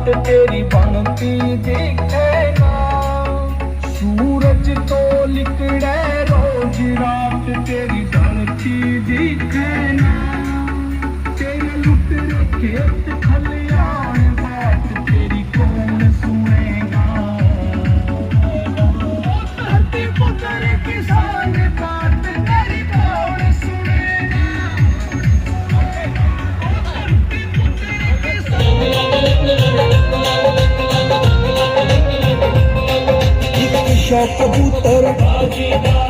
बात तेरी बनती दिखे ना, सूरज तो लिकड़े रोज रात तेरी ढलती दिखे ना, तेरे लुट खेत खलियान बात तेरी कौन सुनेगा। धरती पुत्र किसान बात तेरी कौन सुनेगा। शौक कबूतर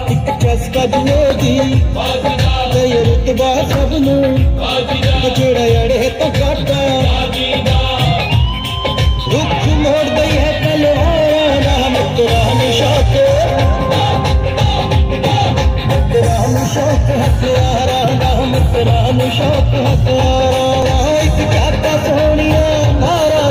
एक चस्का जुएगी गए रुतबा सब जेड़ा अड़े तो काटा रुख मोड़ गई है तलवारा राम शौक हथियारा राम शौक हथियारा एक काटा सोनिया नारा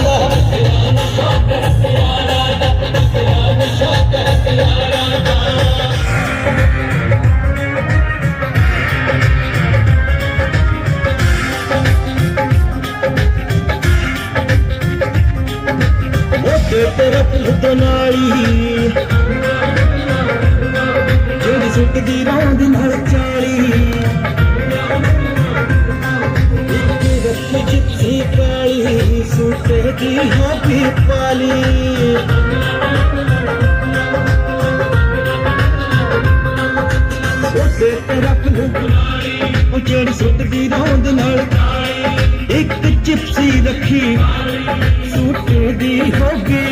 तरफ नाली जेड़ी सुटदी रौंद नाल चाली जिप्सी काली सूटे दी हाथी पाली सुटे तरफ नाली जेड़ी सुटदी रौंद नाल एक जिप्सी रखी सूटे दी होगी।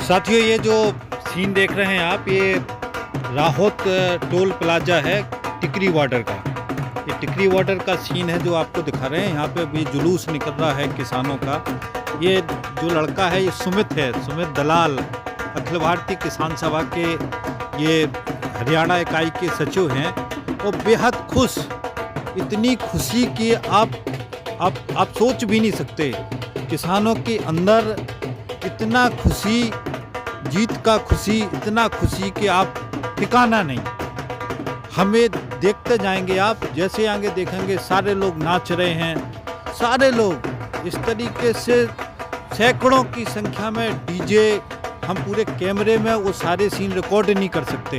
साथियों, ये जो सीन देख रहे हैं आप, ये राहोत टोल प्लाजा है टिकरी वाटर का। ये टिकरी वाटर का सीन है जो आपको दिखा रहे हैं। यहाँ पे भी जुलूस निकल रहा है किसानों का। ये जो लड़का है ये सुमित है, सुमित दलाल, अखिल भारतीय किसान सभा के ये हरियाणा इकाई के सचिव हैं। वो बेहद खुश, इतनी खुशी कि आप सोच भी नहीं सकते। किसानों के अंदर इतना खुशी, जीत का खुशी, इतना खुशी कि आप ठिकाना नहीं। हमें देखते जाएंगे आप, जैसे आगे देखेंगे सारे लोग नाच रहे हैं। सारे लोग इस तरीके से सैकड़ों की संख्या में डीजे, हम पूरे कैमरे में वो सारे सीन रिकॉर्ड नहीं कर सकते।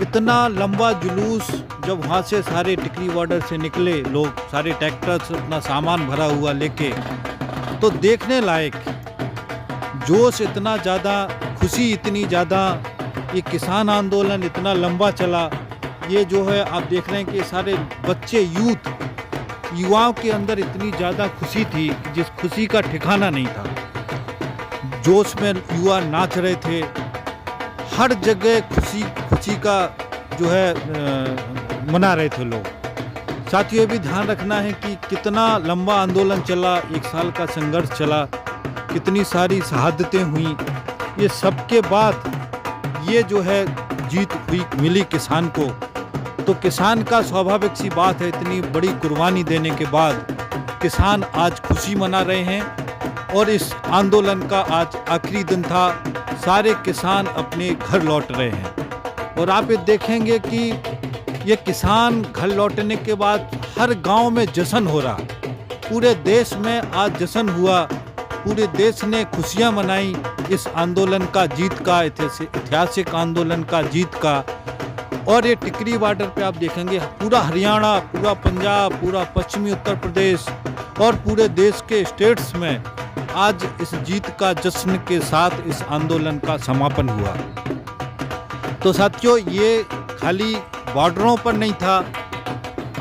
इतना लंबा जुलूस जब वहाँ से सारे टिकरी बॉर्डर से निकले लोग, सारे ट्रैक्टर से अपना सामान भरा हुआ लेके, तो देखने लायक जोश इतना ज़्यादा, खुशी इतनी ज़्यादा, ये किसान आंदोलन इतना लंबा चला। ये जो है आप देख रहे हैं कि सारे बच्चे, युवाओं के अंदर इतनी ज़्यादा खुशी थी कि जिस खुशी का ठिकाना नहीं था। जोश में युवा नाच रहे थे, हर जगह खुशी का जो है मना रहे थे लोग। साथियों, ये भी ध्यान रखना है कि कितना लंबा आंदोलन चला, 1 साल का संघर्ष चला, कितनी सारी शहादतें हुई। ये सब के बाद ये जो है जीत हुई, मिली किसान को। तो किसान का स्वाभाविक सी बात है, इतनी बड़ी कुर्बानी देने के बाद किसान आज खुशी मना रहे हैं। और इस आंदोलन का आज आखिरी दिन था, सारे किसान अपने घर लौट रहे हैं। और आप ये देखेंगे कि ये किसान घर लौटने के बाद हर गांव में जश्न हो रहा। पूरे देश में आज जश्न हुआ पूरे देश ने खुशियां मनाई इस आंदोलन का जीत का, ऐतिहासिक आंदोलन का जीत का। और ये टिकरी बॉर्डर पे आप देखेंगे पूरा हरियाणा, पूरा पंजाब, पूरा पश्चिमी उत्तर प्रदेश और पूरे देश के स्टेट्स में आज इस जीत का जश्न के साथ इस आंदोलन का समापन हुआ। तो साथियों, ये खाली बॉर्डरों पर नहीं था,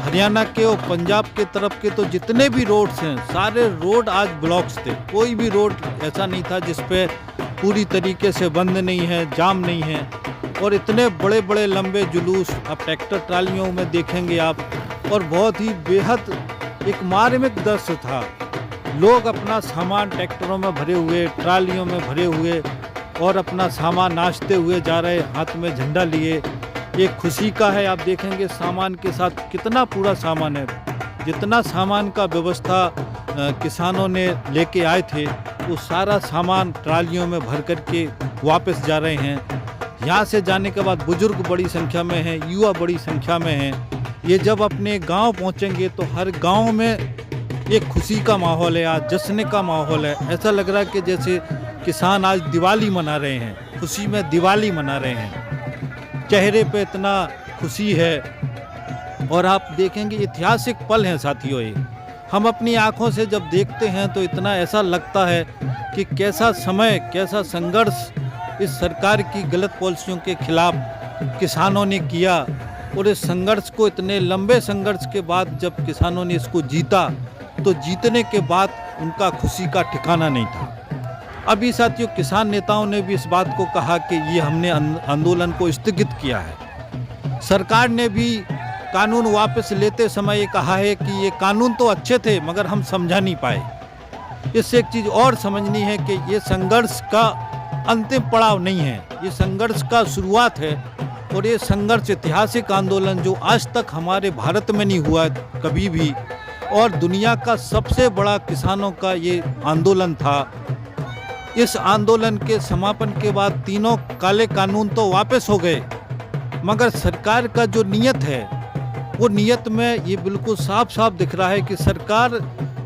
हरियाणा के और पंजाब के तरफ के तो जितने भी रोड्स हैं सारे रोड आज ब्लॉक्स थे। कोई भी रोड ऐसा नहीं था जिस पे पूरी तरीके से बंद नहीं है, जाम नहीं है। और इतने बड़े बड़े लंबे जुलूस अब ट्रैक्टर ट्रालियों में देखेंगे आप, और बहुत ही बेहद एक मार्मिक दृश्य था। लोग अपना सामान ट्रैक्टरों में भरे हुए, ट्रालियों में भरे हुए और अपना सामान नाचते हुए जा रहे, हाथ में झंडा लिए। एक खुशी का है, आप देखेंगे सामान के साथ कितना पूरा सामान है। जितना सामान का व्यवस्था किसानों ने लेके आए थे वो सारा सामान ट्रालियों में भर कर के वापस जा रहे हैं। यहाँ से जाने के बाद बुजुर्ग बड़ी संख्या में हैं, युवा बड़ी संख्या में हैं। ये जब अपने गांव पहुँचेंगे तो हर गांव में एक खुशी का माहौल है, आज जश्न का माहौल है। ऐसा लग रहा है कि जैसे किसान आज दिवाली मना रहे हैं, खुशी में दिवाली मना रहे हैं। चेहरे पे इतना खुशी है। और आप देखेंगे ऐतिहासिक पल हैं साथियों ये। हम अपनी आंखों से जब देखते हैं तो इतना ऐसा लगता है कि कैसा समय, कैसा संघर्ष इस सरकार की गलत पॉलिसियों के खिलाफ किसानों ने किया। और इस संघर्ष को, इतने लंबे संघर्ष के बाद जब किसानों ने इसको जीता तो जीतने के बाद उनका खुशी का ठिकाना नहीं था। अभी साथियों, किसान नेताओं ने भी इस बात को कहा कि ये हमने आंदोलन को स्थगित किया है। सरकार ने भी कानून वापस लेते समय ये कहा है कि ये कानून तो अच्छे थे मगर हम समझा नहीं पाए। इससे एक चीज़ और समझनी है कि ये संघर्ष का अंतिम पड़ाव नहीं है, ये संघर्ष का शुरुआत है। और ये संघर्ष, ऐतिहासिक आंदोलन जो आज तक हमारे भारत में नहीं हुआ कभी भी, और दुनिया का सबसे बड़ा किसानों का ये आंदोलन था। इस आंदोलन के समापन के बाद तीनों काले कानून तो वापस हो गए, मगर सरकार का जो नियत है वो नियत में ये बिल्कुल साफ साफ दिख रहा है कि सरकार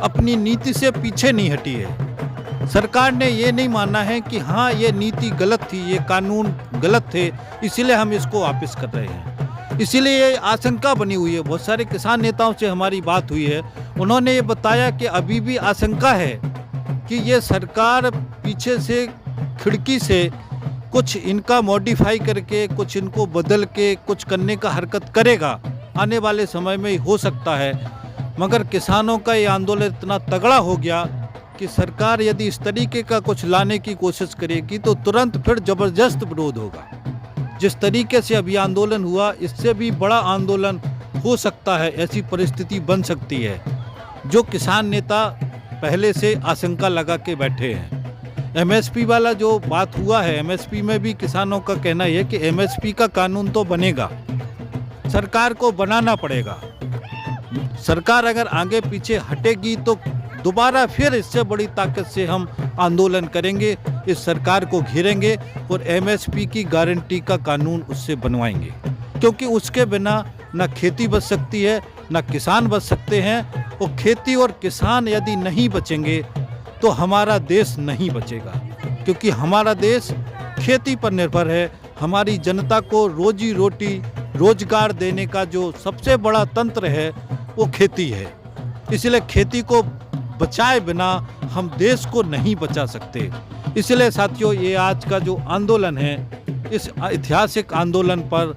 अपनी नीति से पीछे नहीं हटी है। सरकार ने ये नहीं माना है कि हाँ ये नीति गलत थी, ये कानून गलत थे, इसीलिए हम इसको वापस कर रहे हैं। इसीलिए ये आशंका बनी हुई है। बहुत सारे किसान नेताओं से हमारी बात हुई है, उन्होंने ये बताया कि अभी भी आशंका है कि ये सरकार पीछे से खिड़की से कुछ इनका मॉडिफाई करके, कुछ इनको बदल के कुछ करने का हरकत करेगा। आने वाले समय में हो सकता है, मगर किसानों का ये आंदोलन इतना तगड़ा हो गया कि सरकार यदि इस तरीके का कुछ लाने की कोशिश करेगी तो तुरंत फिर ज़बरदस्त विरोध होगा। जिस तरीके से अभी आंदोलन हुआ, इससे भी बड़ा आंदोलन हो सकता है, ऐसी परिस्थिति बन सकती है जो किसान नेता पहले से आशंका लगा के बैठे हैं। एमएसपी वाला जो बात हुआ है, एमएसपी में भी किसानों का कहना है कि एमएसपी का कानून तो बनेगा, सरकार को बनाना पड़ेगा। सरकार अगर आगे पीछे हटेगी तो दोबारा फिर इससे बड़ी ताकत से हम आंदोलन करेंगे, इस सरकार को घेरेंगे और एमएसपी की गारंटी का कानून उससे बनवाएंगे। क्योंकि उसके बिना न खेती बच सकती है, न किसान बच सकते हैं। और खेती और किसान यदि नहीं बचेंगे तो हमारा देश नहीं बचेगा, क्योंकि हमारा देश खेती पर निर्भर है। हमारी जनता को रोजी रोटी, रोजगार देने का जो सबसे बड़ा तंत्र है वो खेती है। इसलिए खेती को बचाए बिना हम देश को नहीं बचा सकते। इसलिए साथियों, ये आज का जो आंदोलन है, इस ऐतिहासिक आंदोलन पर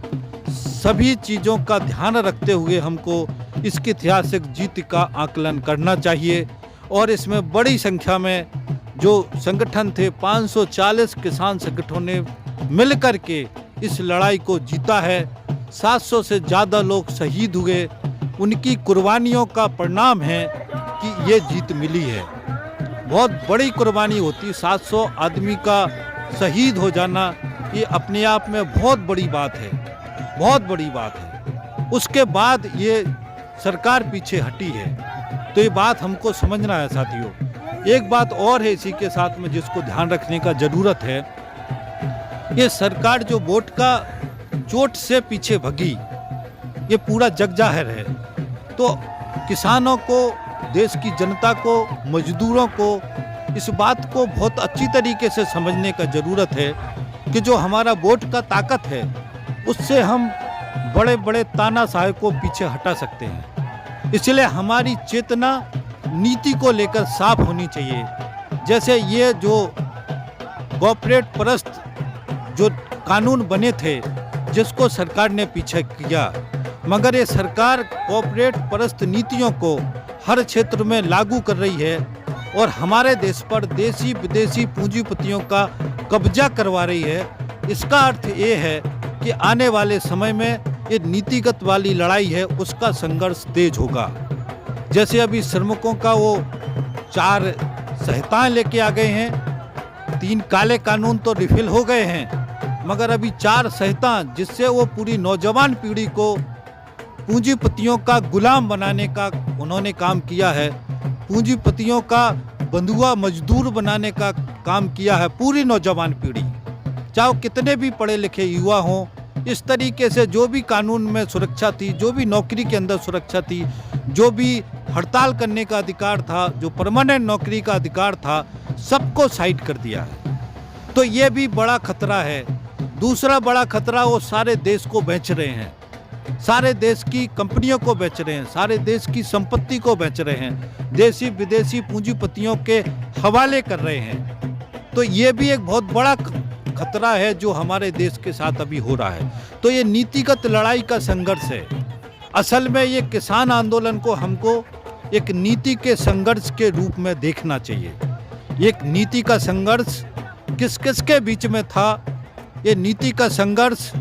सभी चीज़ों का ध्यान रखते हुए हमको इसकी ऐतिहासिक जीत का आकलन करना चाहिए। और इसमें बड़ी संख्या में जो संगठन थे, 540 किसान संगठनों ने मिलकर के इस लड़ाई को जीता है। 700 से ज़्यादा लोग शहीद हुए, उनकी कुर्बानियों का परिणाम है कि ये जीत मिली है। बहुत बड़ी कुर्बानी होती, 700 आदमी का शहीद हो जाना ये अपने आप में बहुत बड़ी बात है, बहुत बड़ी बात है। उसके बाद ये सरकार पीछे हटी है, तो ये बात हमको समझना है साथियों। एक बात और है इसी के साथ में जिसको ध्यान रखने का ज़रूरत है, ये सरकार जो वोट का चोट से पीछे भगी, ये पूरा जग जाहिर है। तो किसानों को, देश की जनता को, मजदूरों को इस बात को बहुत अच्छी तरीके से समझने का ज़रूरत है कि जो हमारा वोट का ताकत है उससे हम बड़े बड़े तानाशाह को पीछे हटा सकते हैं। इसलिए हमारी चेतना नीति को लेकर साफ होनी चाहिए। जैसे ये जो कॉर्पोरेट परस्त जो कानून बने थे जिसको सरकार ने पीछे किया, मगर ये सरकार कॉर्पोरेट परस्त नीतियों को हर क्षेत्र में लागू कर रही है और हमारे देश पर देसी विदेशी पूंजीपतियों का कब्जा करवा रही है। इसका अर्थ ये है कि आने वाले समय में ये नीतिगत वाली लड़ाई है उसका संघर्ष तेज होगा। जैसे अभी श्रमिकों का वो 4 संहिताएं लेके आ गए हैं, 3 काले कानून तो रिफिल हो गए हैं, मगर अभी 4 संहिता जिससे वो पूरी नौजवान पीढ़ी को पूंजीपतियों का गुलाम बनाने का उन्होंने काम किया है, पूंजीपतियों का बंधुआ मजदूर बनाने का काम किया है पूरी नौजवान पीढ़ी, चाहे कितने भी पढ़े लिखे युवा हों। इस तरीके से जो भी कानून में सुरक्षा थी, जो भी नौकरी के अंदर सुरक्षा थी, जो भी हड़ताल करने का अधिकार था, जो परमानेंट नौकरी का अधिकार था, सबको साइड कर दिया है। तो ये भी बड़ा खतरा है। दूसरा बड़ा खतरा वो सारे देश को बेच रहे हैं, सारे देश की कंपनियों को बेच रहे हैं, सारे देश की संपत्ति को बेच रहे हैं, देसी विदेशी पूंजीपतियों के हवाले कर रहे हैं। तो ये भी एक बहुत बड़ा खतरा है जो हमारे देश के साथ अभी हो रहा है। तो ये नीतिगत लड़ाई का संघर्ष है। असल में ये किसान आंदोलन को हमको एक नीति के संघर्ष के रूप में देखना चाहिए। एक नीति का संघर्ष किस किस के बीच में था? ये नीति का संघर्ष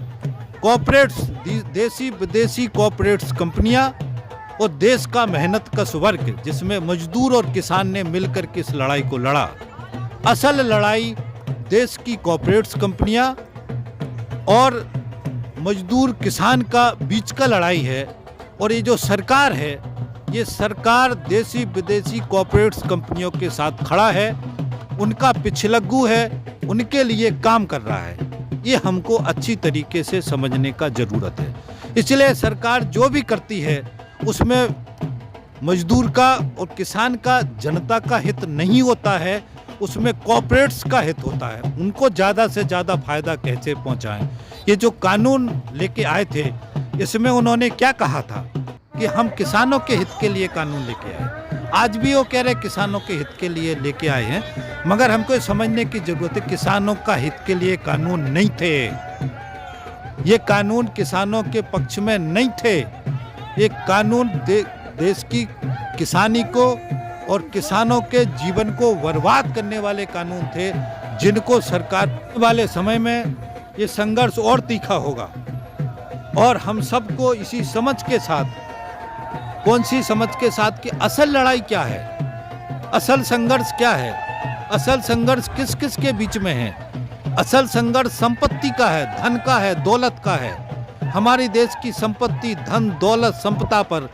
कॉर्पोरेट्स, देसी विदेशी कॉर्पोरेट्स कंपनियां और देश का मेहनत कश वर्ग जिसमें मजदूर और किसान ने मिलकर के इस लड़ाई को लड़ा। असल लड़ाई देश की कॉर्पोरेट्स कंपनियां और मजदूर किसान का बीच का लड़ाई है। और ये जो सरकार है, ये सरकार देसी विदेशी कॉर्पोरेट्स कंपनियों के साथ खड़ा है, उनका पिछलग्गू है, उनके लिए काम कर रहा है। ये हमको अच्छी तरीके से समझने का ज़रूरत है। इसलिए सरकार जो भी करती है उसमें मजदूर का और किसान का, जनता का हित नहीं होता है, उसमें कॉर्पोरेट्स का हित होता है। उनको ज़्यादा से ज़्यादा फायदा कैसे पहुंचाएं। ये जो कानून लेके आए थे इसमें उन्होंने क्या कहा था कि हम किसानों के हित के लिए कानून लेके आए। आज भी वो कह रहे किसानों के हित के लिए लेके आए हैं, मगर हमको ये समझने की जरूरत है किसानों का हित के लिए कानून नहीं थे। ये कानून किसानों के पक्ष में नहीं थे। ये कानून देश की किसानी को और किसानों के जीवन को बर्बाद करने वाले कानून थे, जिनको सरकार वाले समय में ये संघर्ष और तीखा होगा। और हम सबको इसी समझ के साथ, कौन सी समझ के साथ कि असल लड़ाई क्या है, असल संघर्ष क्या है, असल संघर्ष किस किस के बीच में है। असल संघर्ष संपत्ति का है, धन का है, दौलत का है। हमारे देश की संपत्ति, धन, दौलत, संपदा पर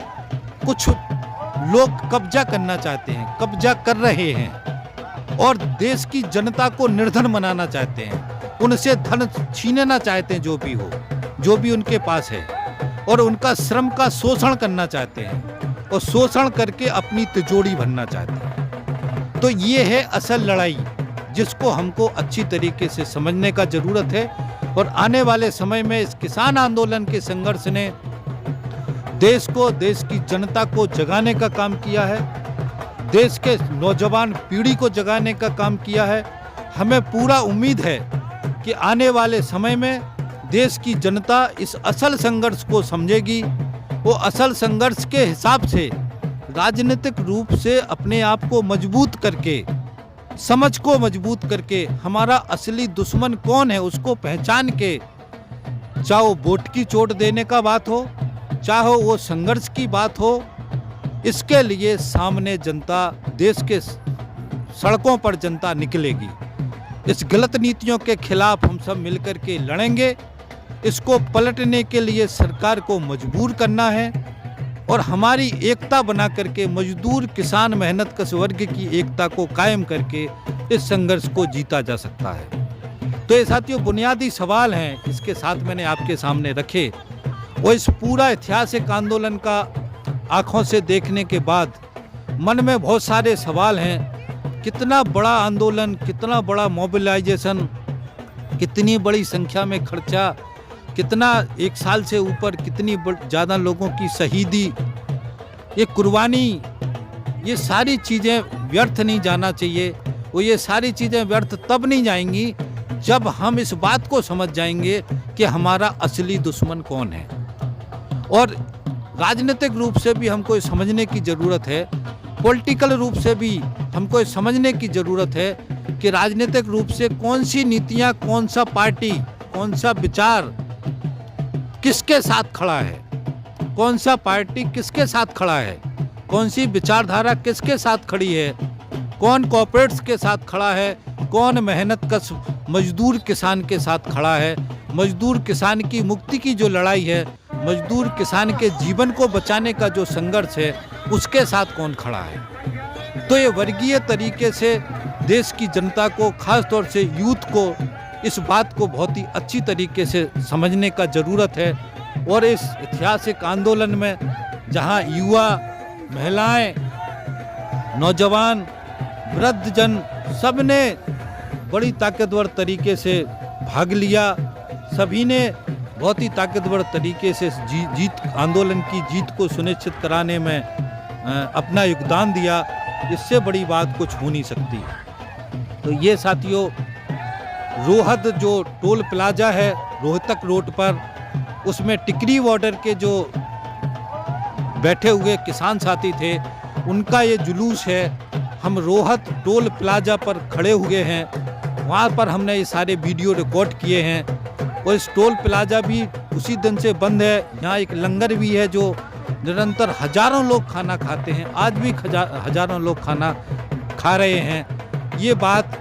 कुछ लोग कब्जा करना चाहते हैं, कब्जा कर रहे हैं और देश की जनता को निर्धन बनाना चाहते हैं, उनसे धन छीनना चाहते हैं, जो भी हो, जो भी उनके पास है, और उनका श्रम का शोषण करना चाहते हैं और शोषण करके अपनी तिजोरी भरना चाहते हैं। तो ये है असल लड़ाई, जिसको हमको अच्छी तरीके से समझने का जरूरत है। और आने वाले समय में इस किसान आंदोलन के संघर्ष ने देश को, देश की जनता को जगाने का काम किया है, देश के नौजवान पीढ़ी को जगाने का काम किया है। हमें पूरा उम्मीद है कि आने वाले समय में देश की जनता इस असल संघर्ष को समझेगी। वो असल संघर्ष के हिसाब से राजनीतिक रूप से अपने आप को मजबूत करके, समझ को मजबूत करके, हमारा असली दुश्मन कौन है उसको पहचान के, चाहे वो वोट की चोट देने का बात हो, चाहे वो संघर्ष की बात हो, इसके लिए सामने जनता, देश के सड़कों पर जनता निकलेगी। इस गलत नीतियों के खिलाफ हम सब मिलकर के लड़ेंगे। इसको पलटने के लिए सरकार को मजबूर करना है और हमारी एकता बना करके, मजदूर, किसान, मेहनत कश वर्ग की एकता को कायम करके इस संघर्ष को जीता जा सकता है। तो ये साथियों बुनियादी सवाल हैं इसके साथ मैंने आपके सामने रखे। वो इस पूरा ऐतिहासिक आंदोलन का आंखों से देखने के बाद मन में बहुत सारे सवाल हैं कितना बड़ा आंदोलन, कितना बड़ा मोबिलाइजेशन, कितनी बड़ी संख्या में खर्चा, कितना 1 साल से ऊपर कितनी ज़्यादा लोगों की शहीदी, ये कुर्बानी, ये सारी चीज़ें व्यर्थ नहीं जाना चाहिए। और ये सारी चीज़ें व्यर्थ तब नहीं जाएंगी जब हम इस बात को समझ जाएंगे कि हमारा असली दुश्मन कौन है। और राजनीतिक रूप से भी हमको ये समझने की ज़रूरत है, पॉलिटिकल रूप से भी हमको ये समझने की ज़रूरत है कि राजनीतिक रूप से कौन सी नीतियाँ, कौन सा पार्टी, कौन सा विचार किसके साथ खड़ा है, कौन सा पार्टी किसके साथ खड़ा है, कौन सी विचारधारा किसके साथ खड़ी है, कौन कॉर्पोरेट्स के साथ खड़ा है, कौन मेहनत कश मजदूर किसान के साथ खड़ा है, मजदूर किसान की मुक्ति की जो लड़ाई है, मजदूर किसान के जीवन को बचाने का जो संघर्ष है, उसके साथ कौन खड़ा है। तो ये वर्गीय तरीके से देश की जनता को, खास तौर से यूथ को, इस बात को बहुत ही अच्छी तरीके से समझने का ज़रूरत है। और इस ऐतिहासिक आंदोलन में जहां युवा, महिलाएं, नौजवान, वृद्धजन सब ने बड़ी ताकतवर तरीके से भाग लिया, सभी ने बहुत ही ताकतवर तरीके से आंदोलन की जीत को सुनिश्चित कराने में अपना योगदान दिया। इससे बड़ी बात कुछ हो नहीं सकती। तो ये साथियों, रोहत जो टोल प्लाजा है रोहतक रोड पर, उसमें टिकरी बॉर्डर के जो बैठे हुए किसान साथी थे, उनका ये जुलूस है। हम रोहत टोल प्लाजा पर खड़े हुए हैं, वहाँ पर हमने ये सारे वीडियो रिकॉर्ड किए हैं। और इस टोल प्लाजा भी उसी दिन से बंद है। यहाँ एक लंगर भी है जो निरंतर हजारों लोग खाना खाते हैं, आज भी हजारों लोग खाना खा रहे हैं। ये बात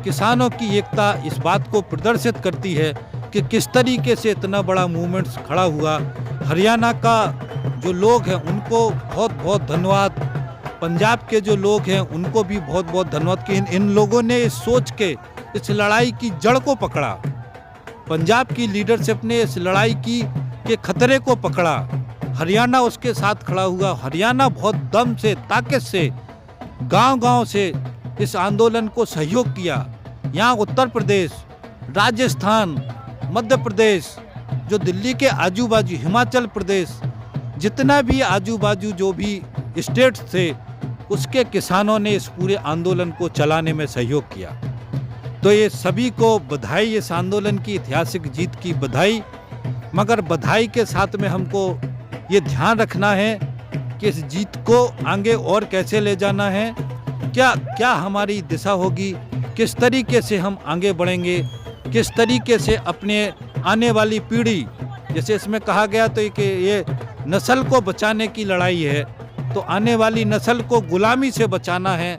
किसानों की एकता इस बात को प्रदर्शित करती है कि किस तरीके से इतना बड़ा मूवमेंट खड़ा हुआ। हरियाणा का जो लोग हैं उनको बहुत बहुत धन्यवाद, पंजाब के जो लोग हैं उनको भी बहुत बहुत धन्यवाद कि इन लोगों ने इस सोच के इस लड़ाई की जड़ को पकड़ा। पंजाब की लीडरशिप ने इस लड़ाई के खतरे को पकड़ा, हरियाणा उसके साथ खड़ा हुआ। हरियाणा बहुत दम से, ताकत से, गांव-गांव से इस आंदोलन को सहयोग किया। यहाँ उत्तर प्रदेश, राजस्थान, मध्य प्रदेश, जो दिल्ली के आजू बाजू, हिमाचल प्रदेश, जितना भी आजू बाजू जो भी स्टेट्स थे, उसके किसानों ने इस पूरे आंदोलन को चलाने में सहयोग किया। तो ये सभी को बधाई, इस आंदोलन की ऐतिहासिक जीत की बधाई। मगर बधाई के साथ में हमको ये ध्यान रखना है कि इस जीत को आगे और कैसे ले जाना है, क्या हमारी दिशा होगी, किस तरीके से हम आगे बढ़ेंगे, किस तरीके से अपने आने वाली पीढ़ी, जैसे इसमें कहा गया तो कि ये नस्ल को बचाने की लड़ाई है, तो आने वाली नस्ल को गुलामी से बचाना है,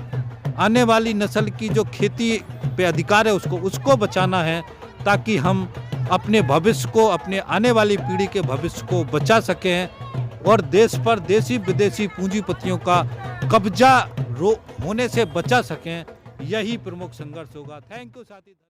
आने वाली नस्ल की जो खेती पे अधिकार है उसको बचाना है, ताकि हम अपने भविष्य को, अपने आने वाली पीढ़ी के भविष्य को बचा सकें और देश पर देशी विदेशी पूंजीपतियों का कब्जा होने से बचा सकें। यही प्रमुख संघर्ष होगा। थैंक यू साथी।